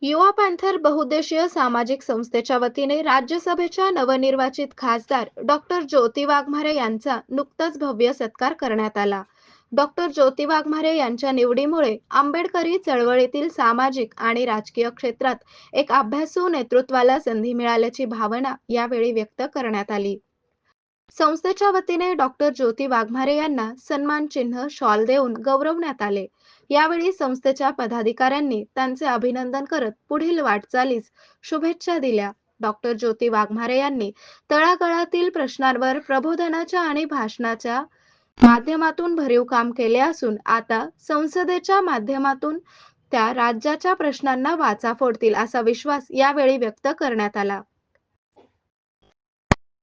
युवा पॅंथर बहुउद्देशीय सामाजिक संस्थेच्या वतीने राज्यसभेच्या नवनिर्वाचित खासदार डॉक्टर ज्योती वाघमारे यांचा नुकताच भव्य सत्कार करण्यात आला. डॉक्टर ज्योती वाघमारे यांच्या निवडीमुळे आंबेडकरी चळवळीतील सामाजिक आणि राजकीय क्षेत्रात एक अभ्यासू नेतृत्वाला संधी मिळाल्याची भावना यावेळी व्यक्त करण्यात आली. संस्थेच्या वतीने डॉक्टर ज्योती वाघमारे यांना सन्मान चिन्ह शॉल देऊन गौरवण्यात आले. यावेळी संस्थेच्या पदाधिकाऱ्यांनी त्यांचे अभिनंदन करत पुढील वाटचालीस शुभेच्छा दिल्या. डॉक्टर ज्योती वाघमारे यांनी तळागाळातील प्रश्नांवर प्रबोधनाच्या आणि भाषणाच्या माध्यमातून भरीव काम केले असून आता संसदेच्या माध्यमातून त्या राज्याच्या प्रश्नांना वाचा फोडतील असा विश्वास यावेळी व्यक्त करण्यात आला.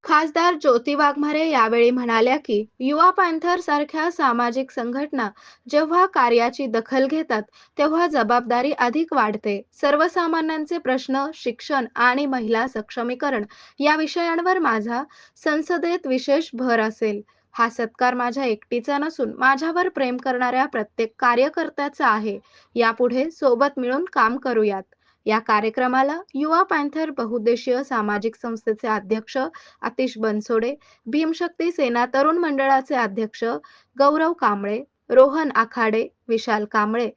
खासदार ज्योती वाघमारे यावेळी म्हणाल्या की युवा पॅंथर सारख्या सामाजिक संघटना जेव्हा कार्याची दखल घेतात तेव्हा जबाबदारी अधिक वाढते. सर्वसामान्यांचे प्रश्न, शिक्षण आणि महिला सक्षमीकरण या विषयांवर माझा संसदेत विशेष भर असेल. हा सत्कार माझ्या एकटीचा नसून माझ्यावर प्रेम करणाऱ्या प्रत्येक कार्यकर्त्याचा आहे. यापुढे सोबत मिळून काम करूयात. या कार्यक्रमाला युवा पॅंथर बहुउद्देशीय सामाजिक संस्थेचे अध्यक्ष आतिश बनसोडे, भीमशक्ती सेना तरुण मंडळाचे अध्यक्ष गौरव कांबळे, रोहन आखाडे, विशाल कांबळे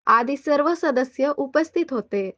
आदी सर्व सदस्य उपस्थित होते.